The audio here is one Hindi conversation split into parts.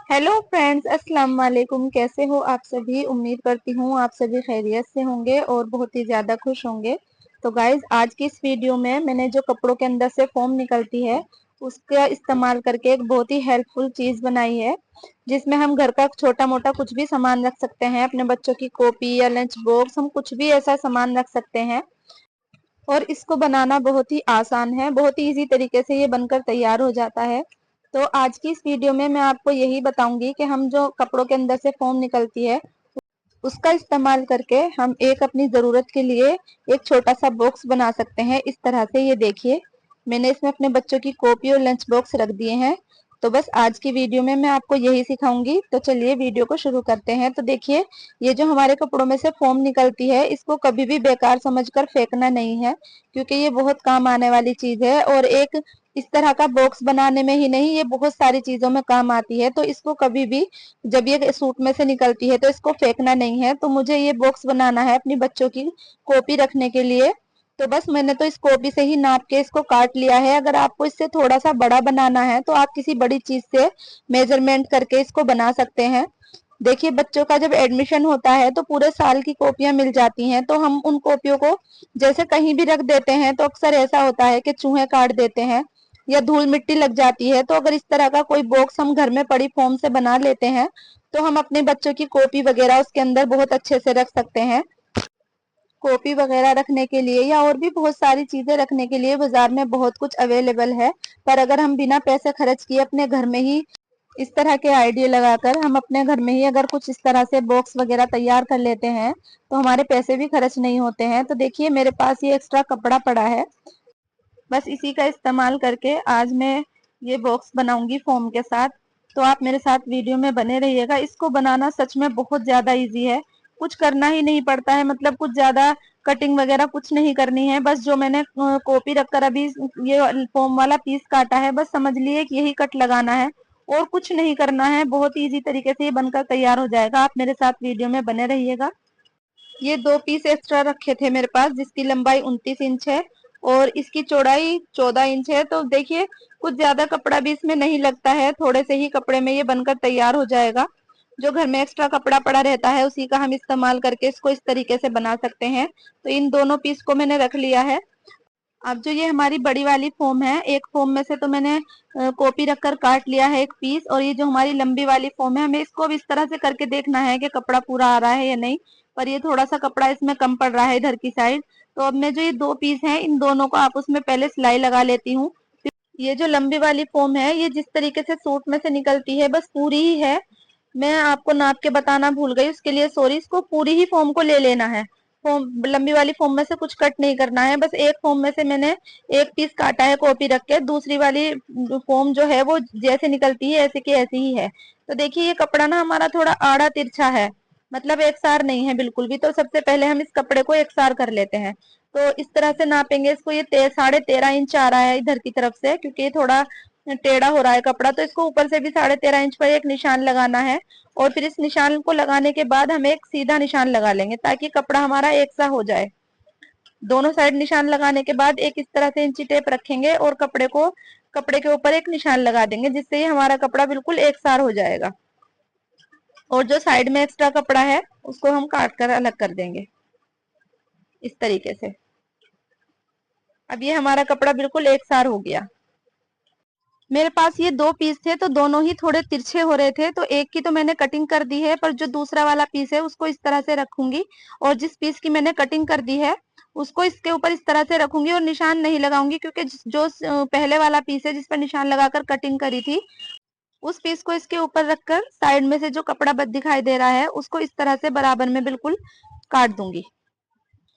हेलो फ्रेंड्स, अस्सलाम वालेकुम। कैसे हो आप सभी? उम्मीद करती हूँ आप सभी खैरियत से होंगे और बहुत ही ज्यादा खुश होंगे। तो गाइज, आज की इस वीडियो में मैंने जो कपड़ों के अंदर से फोम निकलती है उसका इस्तेमाल करके एक बहुत ही हेल्पफुल चीज बनाई है, जिसमें हम घर का छोटा मोटा कुछ भी सामान रख सकते हैं। अपने बच्चों की कॉपी या लंच बॉक्स, हम कुछ भी ऐसा सामान रख सकते हैं। और इसको बनाना बहुत ही आसान है, बहुत ही इजी तरीके से ये बनकर तैयार हो जाता है। तो आज की इस वीडियो में मैं आपको यही बताऊंगी कि हम जो कपड़ों के अंदर से फोम निकलती है उसका इस्तेमाल करके हम एक अपनी जरूरत के लिए एक छोटा सा बॉक्स बना सकते हैं। इस तरह से ये देखिए, मैंने इसमें अपने बच्चों की कॉपी और लंच बॉक्स रख दिए हैं। तो बस आज की वीडियो में मैं आपको यही सिखाऊंगी। तो चलिए वीडियो को शुरू करते हैं। तो देखिए, ये जो हमारे कपड़ों में से फोम निकलती है इसको कभी भी बेकार समझकर फेंकना नहीं है, क्योंकि ये बहुत काम आने वाली चीज है। और एक इस तरह का बॉक्स बनाने में ही नहीं, ये बहुत सारी चीजों में काम आती है। तो इसको कभी भी, जब ये सूट में से निकलती है तो इसको फेंकना नहीं है। तो मुझे ये बॉक्स बनाना है अपनी बच्चों की कॉपी रखने के लिए। तो बस मैंने तो इस कॉपी से ही नाप के इसको काट लिया है। अगर आपको इससे थोड़ा सा बड़ा बनाना है तो आप किसी बड़ी चीज से मेजरमेंट करके इसको बना सकते हैं। देखिए, बच्चों का जब एडमिशन होता है तो पूरे साल की कॉपियां मिल जाती हैं, तो हम उन कॉपियों को जैसे कहीं भी रख देते हैं तो अक्सर ऐसा होता है कि चूहे काट देते हैं या धूल मिट्टी लग जाती है। तो अगर इस तरह का कोई बॉक्स हम घर में पड़ी फोम से बना लेते हैं तो हम अपने बच्चों की कॉपी वगैरह उसके अंदर बहुत अच्छे से रख सकते हैं। कॉपी वगैरह रखने के लिए या और भी बहुत सारी चीजें रखने के लिए बाजार में बहुत कुछ अवेलेबल है। पर अगर हम बिना पैसे खर्च किए अपने घर में ही इस तरह के आइडिया लगाकर हम अपने घर में ही अगर कुछ इस तरह से बॉक्स वगैरह तैयार कर लेते हैं तो हमारे पैसे भी खर्च नहीं होते हैं। तो देखिए, मेरे पास ये एक्स्ट्रा कपड़ा पड़ा है, बस इसी का इस्तेमाल करके आज मैं ये बॉक्स बनाऊंगी फोम के साथ। तो आप मेरे साथ वीडियो में बने रहिएगा। इसको बनाना सच में बहुत ज्यादा इजी है, कुछ करना ही नहीं पड़ता है। मतलब कुछ ज्यादा कटिंग वगैरह कुछ नहीं करनी है। बस जो मैंने कॉपी रखकर अभी ये फोम वाला पीस काटा है, बस समझ लिए कि यही कट लगाना है और कुछ नहीं करना है। बहुत ही इजी तरीके से ये बनकर तैयार हो जाएगा। आप मेरे साथ वीडियो में बने रहिएगा। ये दो पीस एक्स्ट्रा रखे थे मेरे पास, जिसकी लंबाई 29 इंच है और इसकी चौड़ाई 14 इंच है। तो देखिए, कुछ ज्यादा कपड़ा भी इसमें नहीं लगता है, थोड़े से ही कपड़े में ये बनकर तैयार हो जाएगा। जो घर में एक्स्ट्रा कपड़ा पड़ा रहता है उसी का हम इस्तेमाल करके इसको इस तरीके से बना सकते हैं। तो इन दोनों पीस को मैंने रख लिया है। अब जो ये हमारी बड़ी वाली फोम है, एक फोम में से तो मैंने कॉपी रखकर काट लिया है एक पीस, और ये जो हमारी लंबी वाली फोम है हमें इसको अब इस तरह से करके देखना है कि कपड़ा पूरा आ रहा है या नहीं। पर ये थोड़ा सा कपड़ा इसमें कम पड़ रहा है इधर की साइड। तो अब मैं जो ये दो पीस हैं इन दोनों को आप उसमें पहले सिलाई लगा लेती हूँ। ये जो लंबी वाली फोम है ये जिस तरीके से सूट में से निकलती है बस पूरी ही है। मैं आपको नाप के बताना भूल गई, उसके लिए सॉरी। इसको पूरी ही फोम को ले लेना है। फोम, लंबी वाली फोम में से कुछ कट नहीं करना है। बस एक फोम में से मैंने एक पीस काटा है कॉपी रख के, दूसरी वाली फोम जो है वो जैसे निकलती है ऐसे की ऐसी ही है। तो देखिए, ये कपड़ा ना हमारा थोड़ा आड़ा तिरछा है, मतलब एक सार नहीं है बिल्कुल भी। तो सबसे पहले हम इस कपड़े को एक सार कर लेते हैं। तो इस तरह से नापेंगे इसको। ये 13.5 इंच आ रहा है इधर की तरफ से, क्योंकि ये थोड़ा टेढ़ा हो रहा है कपड़ा। तो इसको ऊपर से भी 13.5 इंच पर एक निशान लगाना है। और फिर इस निशान को लगाने के बाद हम एक सीधा निशान लगा लेंगे ताकि कपड़ा हमारा एक सा हो जाए। दोनों साइड निशान लगाने के बाद एक इस तरह से इंची टेप रखेंगे और कपड़े के ऊपर एक निशान लगा देंगे, जिससे ये हमारा कपड़ा बिल्कुल एक सार हो जाएगा। और जो साइड में एक्स्ट्रा कपड़ा है उसको हम काट कर अलग कर देंगे इस तरीके से। अब ये हमारा कपड़ा बिल्कुल एक सार हो गया। मेरे पास ये दो पीस थे तो दोनों ही थोड़े तिरछे हो रहे थे, तो एक की तो मैंने कटिंग कर दी है, पर जो दूसरा वाला पीस है उसको इस तरह से रखूंगी। और जिस पीस की मैंने कटिंग कर दी है उसको इसके ऊपर इस तरह से रखूंगी और निशान नहीं लगाऊंगी, क्योंकि जो पहले वाला पीस है जिस पर निशान लगाकर कटिंग करी थी उस पीस को इसके ऊपर रखकर साइड में से जो कपड़ा बच दिखाई दे रहा है उसको इस तरह से बराबर में बिल्कुल काट दूंगी।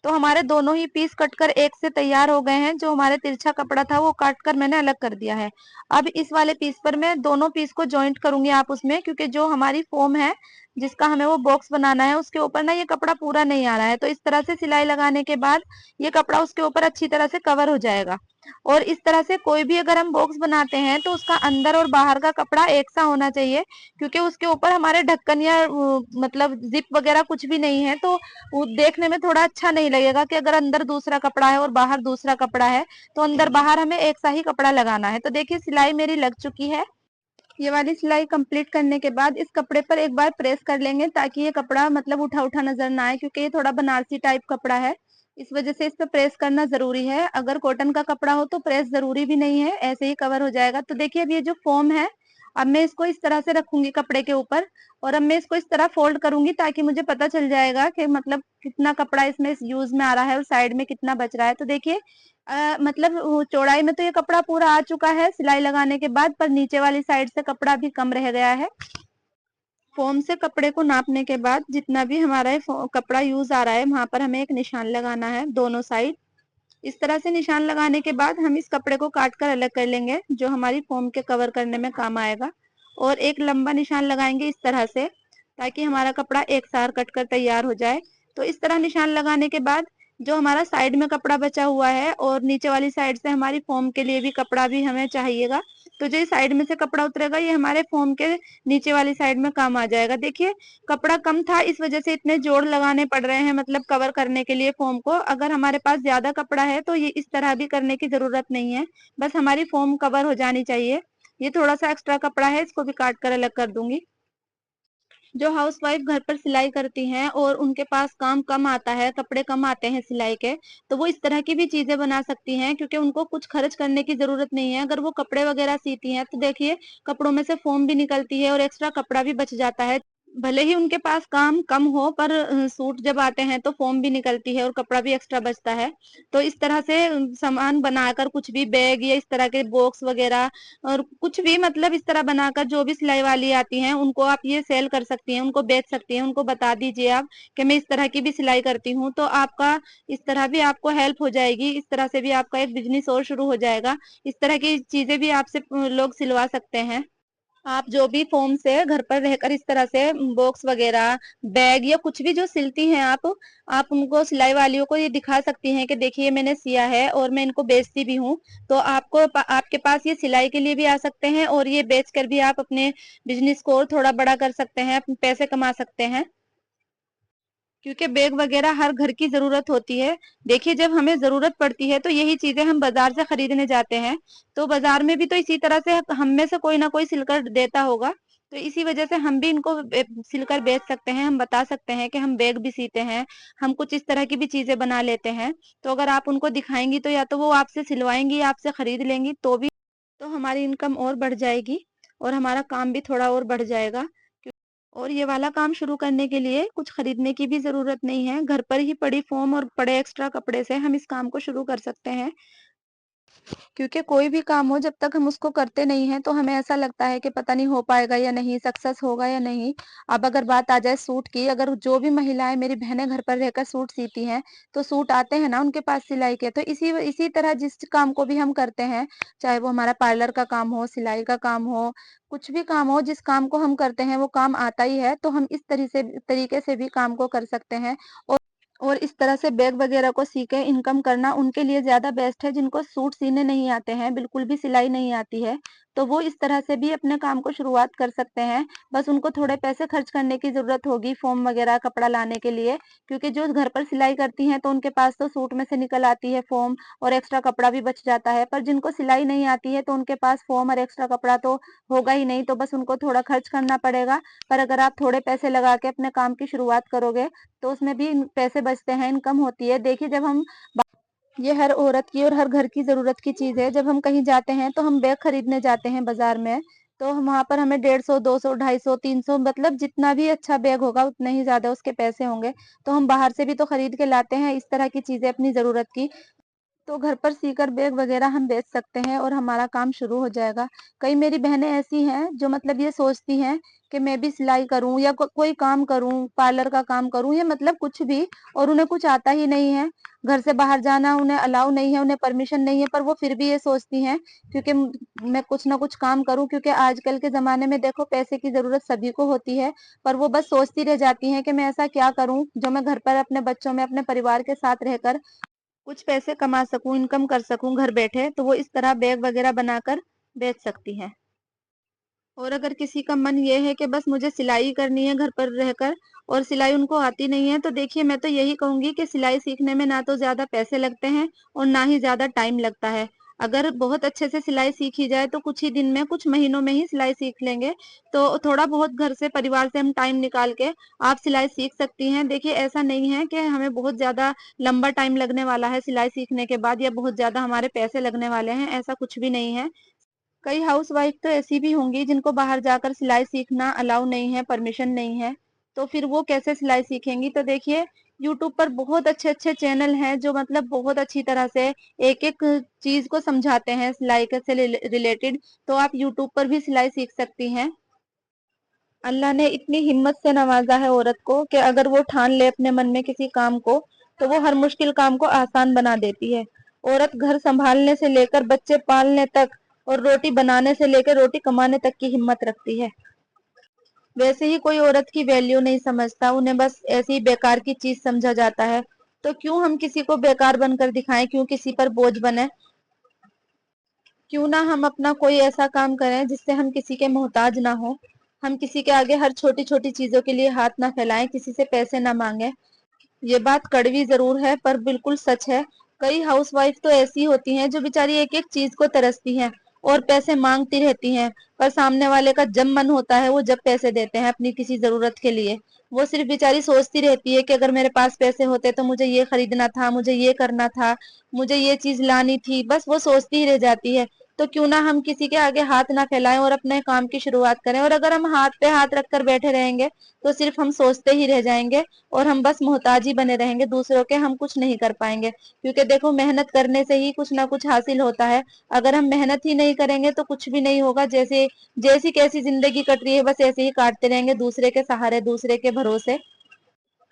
तो हमारे दोनों ही पीस कटकर एक से तैयार हो गए हैं। जो हमारे तिरछा कपड़ा था वो काट कर मैंने अलग कर दिया है। अब इस वाले पीस पर मैं दोनों पीस को जॉइंट करूंगी आप उसमें, क्योंकि जो हमारी फोम है जिसका हमें वो बॉक्स बनाना है उसके ऊपर ना ये कपड़ा पूरा नहीं आ रहा है। तो इस तरह से सिलाई लगाने के बाद ये कपड़ा उसके ऊपर अच्छी तरह से कवर हो जाएगा। और इस तरह से कोई भी अगर हम बॉक्स बनाते हैं तो उसका अंदर और बाहर का कपड़ा एक सा होना चाहिए, क्योंकि उसके ऊपर हमारे ढक्कन या मतलब जिप वगैरह कुछ भी नहीं है। तो वो देखने में थोड़ा अच्छा नहीं लगेगा कि अगर अंदर दूसरा कपड़ा है और बाहर दूसरा कपड़ा है। तो अंदर बाहर हमें एक सा ही कपड़ा लगाना है। तो देखिए, सिलाई मेरी लग चुकी है। ये वाली सिलाई कंप्लीट करने के बाद इस कपड़े पर एक बार प्रेस कर लेंगे ताकि ये कपड़ा मतलब उठा उठा नजर ना आए, क्योंकि ये थोड़ा बनारसी टाइप कपड़ा है, इस वजह से इस पे प्रेस करना जरूरी है। अगर कॉटन का कपड़ा हो तो प्रेस जरूरी भी नहीं है, ऐसे ही कवर हो जाएगा। तो देखिए अब ये जो फोम है, अब मैं इसको इस तरह से रखूंगी कपड़े के ऊपर, और अब मैं इसको इस तरह फोल्ड करूंगी ताकि मुझे पता चल जाएगा कि मतलब कितना कपड़ा इसमें इस यूज में आ रहा है और साइड में कितना बच रहा है। तो देखिए मतलब चौड़ाई में तो ये कपड़ा पूरा आ चुका है सिलाई लगाने के बाद, पर नीचे वाली साइड से कपड़ा भी कम रह गया है। फोम से कपड़े को नापने के बाद जितना भी हमारा कपड़ा यूज आ रहा है वहां पर हमें एक निशान लगाना है दोनों साइड। इस तरह से निशान लगाने के बाद हम इस कपड़े को काट कर अलग कर लेंगे, जो हमारी फोम के कवर करने में काम आएगा। और एक लंबा निशान लगाएंगे इस तरह से, ताकि हमारा कपड़ा एक सार कट कर तैयार हो जाए। तो इस तरह निशान लगाने के बाद जो हमारा साइड में कपड़ा बचा हुआ है और नीचे वाली साइड से हमारी फोम के लिए भी कपड़ा भी हमें चाहिएगा, तो जो साइड में से कपड़ा उतरेगा ये हमारे फोम के नीचे वाली साइड में काम आ जाएगा। देखिए कपड़ा कम था, इस वजह से इतने जोड़ लगाने पड़ रहे हैं मतलब कवर करने के लिए फोम को। अगर हमारे पास ज्यादा कपड़ा है तो ये इस तरह भी करने की जरूरत नहीं है, बस हमारी फोम कवर हो जानी चाहिए। ये थोड़ा सा एक्स्ट्रा कपड़ा है, इसको भी काट कर अलग कर दूंगी। जो हाउसवाइफ घर पर सिलाई करती हैं और उनके पास काम कम आता है, कपड़े कम आते हैं सिलाई के, तो वो इस तरह की भी चीजें बना सकती हैं, क्योंकि उनको कुछ खर्च करने की जरूरत नहीं है। अगर वो कपड़े वगैरह सीती हैं तो देखिए कपड़ों में से फोम भी निकलती है और एक्स्ट्रा कपड़ा भी बच जाता है। भले ही उनके पास काम कम हो, पर सूट जब आते हैं तो फोम भी निकलती है और कपड़ा भी एक्स्ट्रा बचता है। तो इस तरह से सामान बनाकर कुछ भी बैग या इस तरह के बॉक्स वगैरह और कुछ भी मतलब इस तरह बनाकर जो भी सिलाई वाली आती हैं उनको आप ये सेल कर सकती हैं, उनको बेच सकती हैं। उनको बता दीजिए आप कि मैं इस तरह की भी सिलाई करती हूँ, तो आपका इस तरह भी आपको हेल्प हो जाएगी। इस तरह से भी आपका एक बिजनेस और शुरू हो जाएगा। इस तरह की चीजें भी आपसे लोग सिलवा सकते हैं। आप जो भी फोम से घर पर रहकर इस तरह से बॉक्स वगैरह, बैग या कुछ भी जो सिलती हैं आप उनको सिलाई वालियों को ये दिखा सकती हैं कि देखिए मैंने सिया है और मैं इनको बेचती भी हूँ। तो आपके पास ये सिलाई के लिए भी आ सकते हैं और ये बेच कर भी आप अपने बिजनेस को और थोड़ा बड़ा कर सकते हैं, अपने पैसे कमा सकते हैं। क्योंकि बैग वगैरह हर घर की जरूरत होती है। देखिए जब हमें जरूरत पड़ती है तो यही चीजें हम बाजार से खरीदने जाते हैं, तो बाजार में भी तो इसी तरह से हम में से कोई ना कोई सिलकर देता होगा। तो इसी वजह से हम भी इनको सिलकर बेच सकते हैं। हम बता सकते हैं कि हम बैग भी सीते हैं, हम कुछ इस तरह की भी चीजें बना लेते हैं। तो अगर आप उनको दिखाएंगी तो या तो वो आपसे सिलवाएंगी, आपसे खरीद लेंगी, तो हमारी इनकम और बढ़ जाएगी और हमारा काम भी थोड़ा और बढ़ जाएगा। और ये वाला काम शुरू करने के लिए कुछ खरीदने की भी जरूरत नहीं है, घर पर ही पड़ी फोम और पड़े एक्स्ट्रा कपड़े से हम इस काम को शुरू कर सकते हैं। क्योंकि कोई भी काम हो जब तक हम उसको करते नहीं हैं तो हमें ऐसा लगता है कि पता नहीं हो पाएगा या नहीं, सक्सेस होगा या नहीं। अब अगर बात आ जाए सूट की, अगर जो भी महिलाएं मेरी बहनें घर पर रहकर सूट सीती हैं, तो सूट आते हैं ना उनके पास सिलाई के, तो इसी इसी तरह जिस काम को भी हम करते हैं, चाहे वो हमारा पार्लर का काम हो, सिलाई का काम हो, कुछ भी काम हो, जिस काम को हम करते हैं वो काम आता ही है, तो हम इस तरीके से भी काम को कर सकते हैं। और इस तरह से बैग वगैरह को सी के इनकम करना उनके लिए ज्यादा बेस्ट है जिनको सूट सीने नहीं आते हैं, बिल्कुल भी सिलाई नहीं आती है। तो वो इस तरह से भी अपने काम को शुरुआत कर सकते हैं। बस उनको थोड़े पैसे खर्च करने की जरूरत होगी फोम वगैरह कपड़ा लाने के लिए, क्योंकि जो घर पर सिलाई करती हैं तो उनके पास तो सूट में से निकल आती है फोम और एक्स्ट्रा कपड़ा भी बच जाता है। पर जिनको सिलाई नहीं आती है तो उनके पास फोम और एक्स्ट्रा कपड़ा तो होगा ही नहीं, तो बस उनको थोड़ा खर्च करना पड़ेगा। पर अगर आप थोड़े पैसे लगा के अपने काम की शुरुआत करोगे तो उसमें भी पैसे बचते हैं, इनकम होती है। देखिए जब हम ये हर औरत की और हर घर की जरूरत की चीज है। जब हम कहीं जाते हैं तो हम बैग खरीदने जाते हैं बाजार में, तो हम वहां पर हमें 150, 200, 250, 300 मतलब जितना भी अच्छा बैग होगा उतने ही ज्यादा उसके पैसे होंगे। तो हम बाहर से भी तो खरीद के लाते हैं इस तरह की चीजें अपनी जरूरत की। तो घर पर सीकर बैग वगैरह हम बेच सकते हैं और हमारा काम शुरू हो जाएगा। कई मेरी बहनें ऐसी हैं जो मतलब ये सोचती हैं कि मैं भी सिलाई करूं या कोई काम करूं, पार्लर का काम करूं या मतलब कुछ भी, और उन्हें कुछ आता ही नहीं है। घर से बाहर जाना उन्हें अलाउ नहीं है, उन्हें परमिशन नहीं है, पर वो फिर भी ये सोचती हैं क्योंकि मैं कुछ ना कुछ काम करूं, क्योंकि आजकल के जमाने में देखो पैसे की जरूरत सभी को होती है। पर वो बस सोचती रह जाती हैं कि मैं ऐसा क्या करूं जो मैं घर पर अपने बच्चों में अपने परिवार के साथ रहकर कुछ पैसे कमा सकूं, इनकम कर सकूं घर बैठे। तो वो इस तरह बैग वगैरह बनाकर बेच सकती हैं। और अगर किसी का मन ये है कि बस मुझे सिलाई करनी है घर पर रहकर और सिलाई उनको आती नहीं है, तो देखिए मैं तो यही कहूंगी कि सिलाई सीखने में ना तो ज्यादा पैसे लगते हैं और ना ही ज्यादा टाइम लगता है। अगर बहुत अच्छे से सिलाई सीखी जाए तो कुछ ही दिन में, कुछ महीनों में ही सिलाई सीख लेंगे। तो थोड़ा बहुत घर से, परिवार से हम टाइम निकाल के आप सिलाई सीख सकती हैं। देखिए ऐसा नहीं है कि हमें बहुत ज़्यादा लंबा टाइम लगने वाला है सिलाई सीखने के बाद, या बहुत ज़्यादा हमारे पैसे लगने वाले हैं, ऐसा कुछ भी नहीं है। कई हाउसवाइफ तो ऐसी भी होंगी जिनको बाहर जाकर सिलाई सीखना अलाउ नहीं है, परमिशन नहीं है, तो फिर वो कैसे सिलाई सीखेंगी। तो देखिए यूट्यूब पर बहुत अच्छे अच्छे चैनल हैं जो मतलब बहुत अच्छी तरह से एक एक चीज को समझाते हैं सिलाई के से रिलेटेड। तो आप यूट्यूब पर भी सिलाई सीख सकती हैं। अल्लाह ने इतनी हिम्मत से नवाजा है औरत को कि अगर वो ठान ले अपने मन में किसी काम को, तो वो हर मुश्किल काम को आसान बना देती है। औरत घर संभालने से लेकर बच्चे पालने तक और रोटी बनाने से लेकर रोटी कमाने तक की हिम्मत रखती है। वैसे ही कोई औरत की वैल्यू नहीं समझता, उन्हें बस ऐसी ही बेकार की चीज समझा जाता है। तो क्यों हम किसी को बेकार बनकर दिखाएं, क्यों किसी पर बोझ बने। क्यों ना हम अपना कोई ऐसा काम करें जिससे हम किसी के मोहताज ना हो। हम किसी के आगे हर छोटी छोटी चीजों के लिए हाथ ना फैलाएं, किसी से पैसे ना मांगे। ये बात कड़वी जरूर है पर बिल्कुल सच है। कई हाउसवाइफ तो ऐसी होती हैं जो बेचारी एक एक चीज को तरसती हैं और पैसे मांगती रहती हैं, पर सामने वाले का जब मन होता है वो जब पैसे देते हैं अपनी किसी जरूरत के लिए। वो सिर्फ बेचारी सोचती रहती है कि अगर मेरे पास पैसे होते तो मुझे ये खरीदना था, मुझे ये करना था, मुझे ये चीज लानी थी, बस वो सोचती ही रह जाती है। तो क्यों ना हम किसी के आगे हाथ ना फैलाएं और अपने काम की शुरुआत करें। और अगर हम हाथ पे हाथ रखकर बैठे रहेंगे तो सिर्फ हम सोचते ही रह जाएंगे और हम बस मोहताज ही बने रहेंगे दूसरों के, हम कुछ नहीं कर पाएंगे। क्योंकि देखो मेहनत करने से ही कुछ ना कुछ हासिल होता है। अगर हम मेहनत ही नहीं करेंगे तो कुछ भी नहीं होगा। जैसे जैसी कैसी जिंदगी कट रही है बस ऐसे ही काटते रहेंगे, दूसरे के सहारे, दूसरे के भरोसे।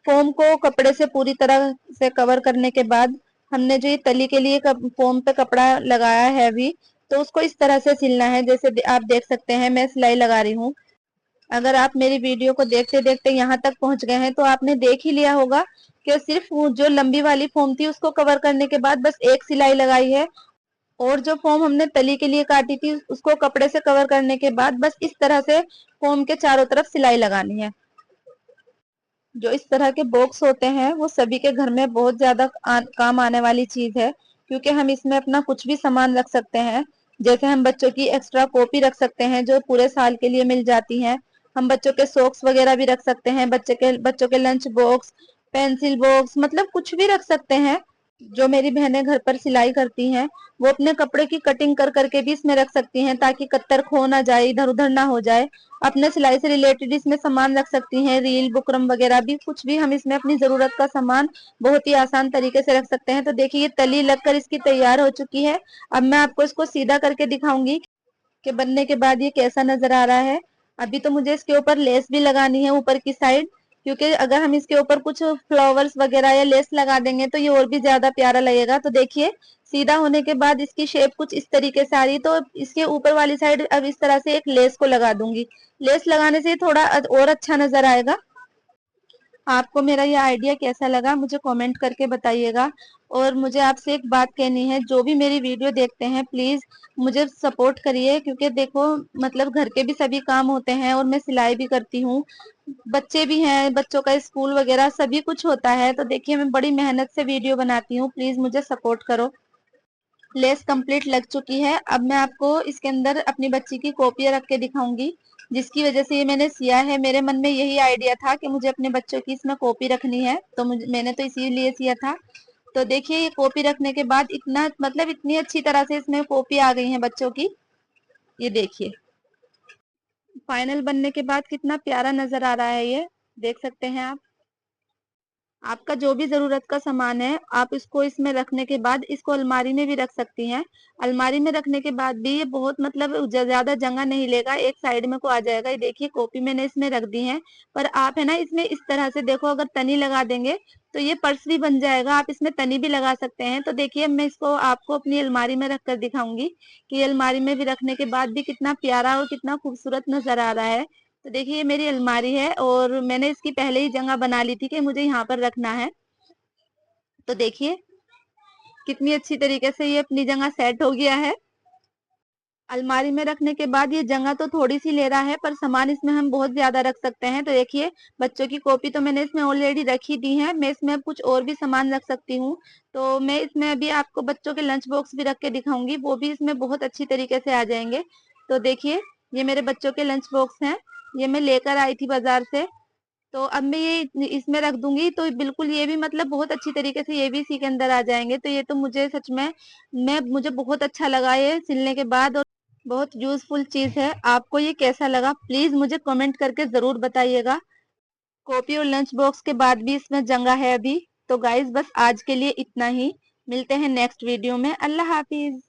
फोम को कपड़े से पूरी तरह से कवर करने के बाद हमने जो ये तली के लिए फोम पे कपड़ा लगाया है अभी, तो उसको इस तरह से सिलना है। जैसे आप देख सकते हैं मैं सिलाई लगा रही हूँ। अगर आप मेरी वीडियो को देखते देखते यहाँ तक पहुंच गए हैं तो आपने देख ही लिया होगा कि सिर्फ वो जो लंबी वाली फोम थी उसको कवर करने के बाद बस एक सिलाई लगाई है, और जो फोम हमने तली के लिए काटी थी उसको कपड़े से कवर करने के बाद बस इस तरह से फोम के चारों तरफ सिलाई लगानी है। जो इस तरह के बॉक्स होते हैं वो सभी के घर में बहुत ज्यादा काम आने वाली चीज है, क्योंकि हम इसमें अपना कुछ भी सामान रख सकते हैं। जैसे हम बच्चों की एक्स्ट्रा कॉपी रख सकते हैं जो पूरे साल के लिए मिल जाती हैं। हम बच्चों के सॉक्स वगैरह भी रख सकते हैं, बच्चों के लंच बॉक्स, पेंसिल बॉक्स, मतलब कुछ भी रख सकते हैं। जो मेरी बहनें घर पर सिलाई करती हैं वो अपने कपड़े की कटिंग कर करके भी इसमें रख सकती हैं ताकि कत्तर खो ना जाए, इधर उधर ना हो जाए। अपने सिलाई से रिलेटेड इसमें सामान रख सकती हैं, रील बुकरम वगैरह भी, कुछ भी हम इसमें अपनी जरूरत का सामान बहुत ही आसान तरीके से रख सकते हैं। तो देखिए ये तली लगकर इसकी तैयार हो चुकी है। अब मैं आपको इसको सीधा करके दिखाऊंगी कि बनने के बाद ये कैसा नजर आ रहा है। अभी तो मुझे इसके ऊपर लेस भी लगानी है ऊपर की साइड, क्योंकि अगर हम इसके ऊपर कुछ फ्लावर्स वगैरह या लेस लगा देंगे तो ये और भी ज्यादा प्यारा लगेगा। तो देखिए सीधा होने के बाद इसकी शेप कुछ इस तरीके से आ रही, तो इसके ऊपर वाली साइड अब इस तरह से एक लेस को लगा दूंगी। लेस लगाने से थोड़ा और अच्छा नजर आएगा। आपको मेरा ये आइडिया कैसा लगा मुझे कमेंट करके बताइएगा। और मुझे आपसे एक बात कहनी है, जो भी मेरी वीडियो देखते हैं प्लीज मुझे सपोर्ट करिए, क्योंकि देखो मतलब घर के भी सभी काम होते हैं और मैं सिलाई भी करती हूँ, बच्चे भी हैं, बच्चों का स्कूल वगैरह सभी कुछ होता है। तो देखिए मैं बड़ी मेहनत से वीडियो बनाती हूँ, प्लीज मुझे सपोर्ट करो। लेस कंप्लीट लग चुकी है। अब मैं आपको इसके अंदर अपनी बच्ची की कॉपी रख के दिखाऊंगी जिसकी वजह से ये मैंने सिया है। मेरे मन में यही आइडिया था कि मुझे अपने बच्चों की इसमें कॉपी रखनी है, तो मैंने तो इसीलिए सिया था। तो देखिए ये कॉपी रखने के बाद इतना मतलब इतनी अच्छी तरह से इसमें कॉपी आ गई है बच्चों की। ये देखिए फाइनल बनने के बाद कितना प्यारा नजर आ रहा है, ये देख सकते हैं आप। आपका जो भी जरूरत का सामान है आप इसको इसमें रखने के बाद इसको अलमारी में भी रख सकती हैं। अलमारी में रखने के बाद भी ये बहुत मतलब ज्यादा जगह नहीं लेगा, एक साइड में को आ जाएगा। ये देखिए कॉपी मैंने इसमें रख दी है, पर आप है ना इसमें इस तरह से देखो, अगर तनी लगा देंगे तो ये पर्स भी बन जाएगा। आप इसमें तनी भी लगा सकते हैं। तो देखिए मैं इसको आपको अपनी अलमारी में रख कर दिखाऊंगी कि अलमारी में भी रखने के बाद भी कितना प्यारा और कितना खूबसूरत नजर आ रहा है। तो देखिए ये मेरी अलमारी है और मैंने इसकी पहले ही जगह बना ली थी कि मुझे यहाँ पर रखना है। तो देखिए कितनी अच्छी तरीके से ये अपनी जगह सेट हो गया है। अलमारी में रखने के बाद ये जगह तो थोड़ी सी ले रहा है, पर सामान इसमें हम बहुत ज्यादा रख सकते हैं। तो देखिए, बच्चों की कॉपी तो मैंने इसमें ऑलरेडी रखी दी है, मैं इसमें अब कुछ और भी सामान रख सकती हूँ। तो मैं इसमें अभी आपको बच्चों के लंच बॉक्स भी रख के दिखाऊंगी, वो भी इसमें बहुत अच्छी तरीके से आ जाएंगे। तो देखिए, ये मेरे बच्चों के लंच बॉक्स हैं, ये मैं लेकर आई थी बाजार से। तो अब मैं ये इसमें रख दूंगी, तो बिल्कुल ये भी मतलब बहुत अच्छी तरीके से ये भी इसी के अंदर आ जाएंगे। तो ये तो मुझे सच में, मैं मुझे बहुत अच्छा लगा ये सिलने के बाद, और बहुत यूजफुल चीज है। आपको ये कैसा लगा प्लीज मुझे कमेंट करके जरूर बताइएगा। कॉपी और लंच बॉक्स के बाद भी इसमें जगह है अभी। तो गाइज बस आज के लिए इतना ही, मिलते हैं नेक्स्ट वीडियो में। अल्लाह हाफिज।